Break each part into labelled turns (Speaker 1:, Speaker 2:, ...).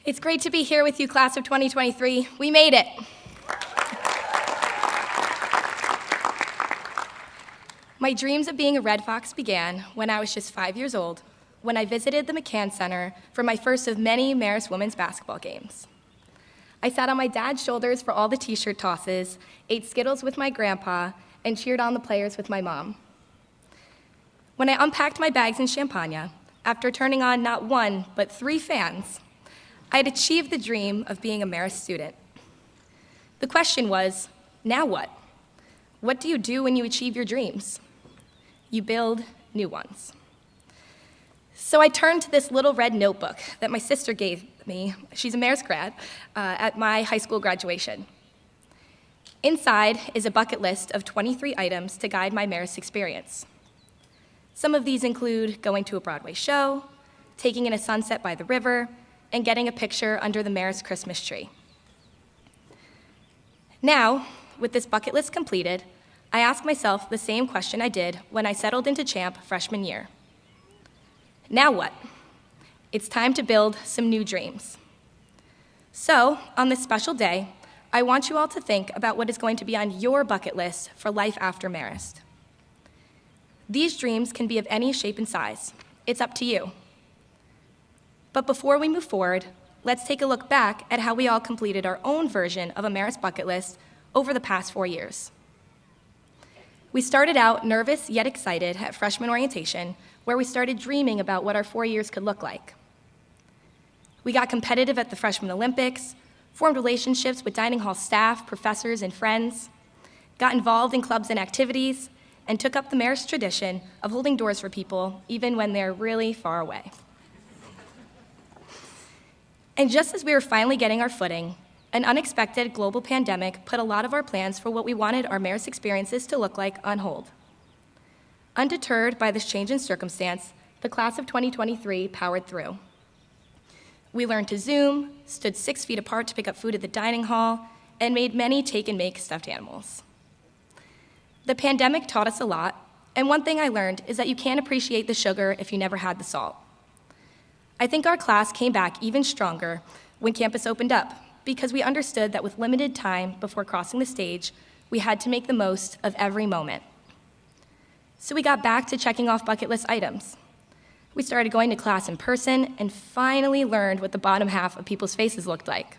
Speaker 1: It's great to be here with you, class of 2023. We made it. My dreams of being a Red Fox began when I was just 5 years old, when I visited the McCann Center for my first of many Marist women's basketball games. I sat on my dad's shoulders for all the t-shirt tosses, ate Skittles with my grandpa, and cheered on the players with my mom. When I unpacked my bags in Champagne, after turning on not one, but 3 fans, I had achieved the dream of being a Marist student. The question was, now what? What do you do when you achieve your dreams? You build new ones. So I turned to this little red notebook that my sister gave me, she's a Marist grad, at my high school graduation. Inside is a bucket list of 23 items to guide my Marist experience. Some of these include going to a Broadway show, taking in a sunset by the river, and getting a picture under the Marist Christmas tree. Now, with this bucket list completed, I ask myself the same question I did when I settled into Champ freshman year. Now what? It's time to build some new dreams. So, on this special day, I want you all to think about what is going to be on your bucket list for life after Marist. These dreams can be of any shape and size. It's up to you. But before we move forward, let's take a look back at how we all completed our own version of a Marist bucket list over the past 4 years. We started out nervous yet excited at freshman orientation, where we started dreaming about what our 4 years could look like. We got competitive at the Freshman Olympics, formed relationships with dining hall staff, professors, and friends, got involved in clubs and activities, and took up the Marist tradition of holding doors for people even when they're really far away. And just as we were finally getting our footing, an unexpected global pandemic put a lot of our plans for what we wanted our Marist experiences to look like on hold. Undeterred by this change in circumstance, the class of 2023 powered through. We learned to Zoom, stood 6 feet apart to pick up food at the dining hall, and made many take-and-make stuffed animals. The pandemic taught us a lot, and one thing I learned is that you can't appreciate the sugar if you never had the salt. I think our class came back even stronger when campus opened up, because we understood that with limited time before crossing the stage, we had to make the most of every moment. So we got back to checking off bucket list items. We started going to class in person and finally learned what the bottom half of people's faces looked like.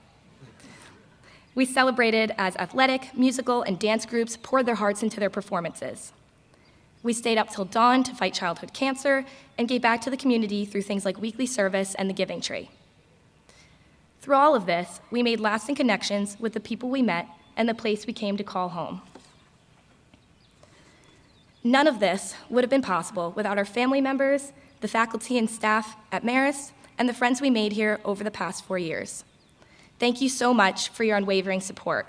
Speaker 1: We celebrated as athletic, musical, and dance groups poured their hearts into their performances. We stayed up till dawn to fight childhood cancer and gave back to the community through things like weekly service and the Giving Tree. Through all of this, we made lasting connections with the people we met and the place we came to call home. None of this would have been possible without our family members, the faculty and staff at Marist, and the friends we made here over the past 4 years. Thank you so much for your unwavering support.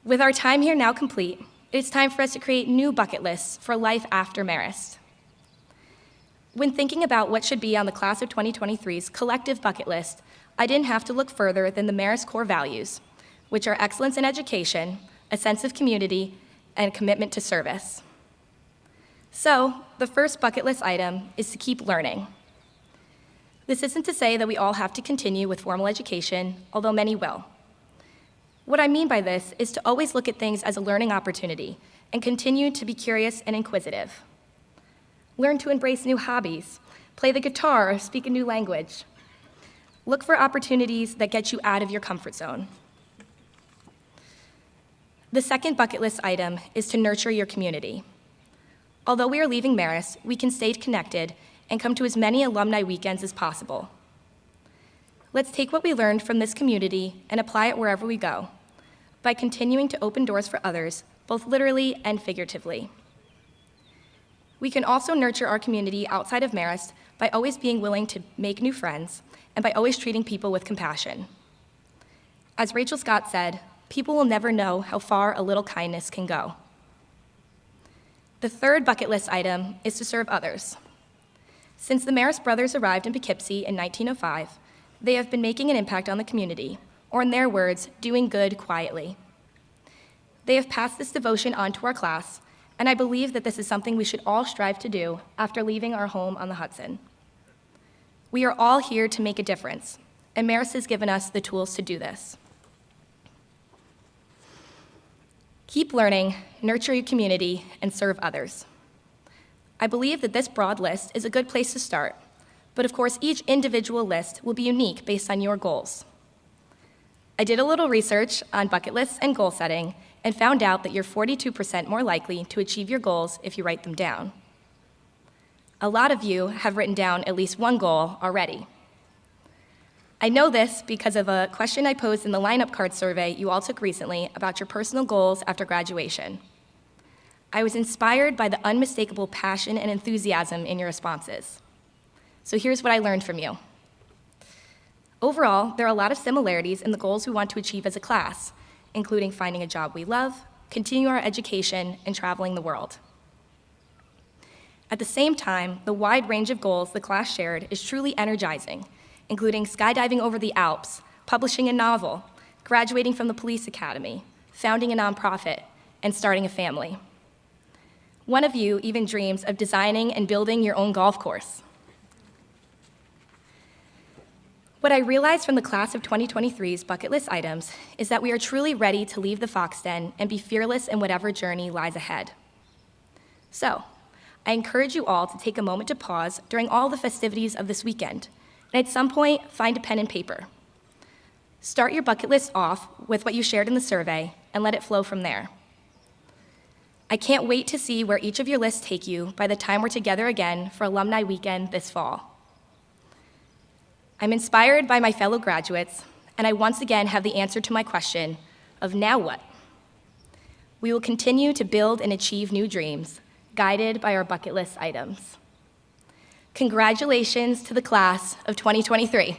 Speaker 1: With our time here now complete, it's time for us to create new bucket lists for life after Marist. When thinking about what should be on the class of 2023's collective bucket list, I didn't have to look further than the Marist core values, which are excellence in education, a sense of community, and a commitment to service. So, the first bucket list item is to keep learning. This isn't to say that we all have to continue with formal education, although many will. What I mean by this is to always look at things as a learning opportunity and continue to be curious and inquisitive. Learn to embrace new hobbies, play the guitar, or speak a new language. Look for opportunities that get you out of your comfort zone. The second bucket list item is to nurture your community. Although we are leaving Marist, we can stay connected and come to as many alumni weekends as possible. Let's take what we learned from this community and apply it wherever we go, by continuing to open doors for others, both literally and figuratively. We can also nurture our community outside of Marist by always being willing to make new friends and by always treating people with compassion. As Rachel Scott said, people will never know how far a little kindness can go. The third bucket list item is to serve others. Since the Marist brothers arrived in Poughkeepsie in 1905, they have been making an impact on the community, or in their words, doing good quietly. They have passed this devotion on to our class, and I believe that this is something we should all strive to do after leaving our home on the Hudson. We are all here to make a difference, and Marist has given us the tools to do this. Keep learning, nurture your community, and serve others. I believe that this broad list is a good place to start, but of course each individual list will be unique based on your goals. I did a little research on bucket lists and goal setting and found out that you're 42% more likely to achieve your goals if you write them down. A lot of you have written down at least one goal already. I know this because of a question I posed in the lineup card survey you all took recently about your personal goals after graduation. I was inspired by the unmistakable passion and enthusiasm in your responses. So here's what I learned from you. Overall, there are a lot of similarities in the goals we want to achieve as a class, including finding a job we love, continuing our education, and traveling the world. At the same time, the wide range of goals the class shared is truly energizing, including skydiving over the Alps, publishing a novel, graduating from the police academy, founding a nonprofit, and starting a family. One of you even dreams of designing and building your own golf course. What I realized from the class of 2023's bucket list items is that we are truly ready to leave the fox den and be fearless in whatever journey lies ahead. So, I encourage you all to take a moment to pause during all the festivities of this weekend, and at some point, find a pen and paper. Start your bucket list off with what you shared in the survey and let it flow from there. I can't wait to see where each of your lists take you by the time we're together again for Alumni Weekend this fall. I'm inspired by my fellow graduates, and I once again have the answer to my question of now what? We will continue to build and achieve new dreams, guided by our bucket list items. Congratulations to the class of 2023.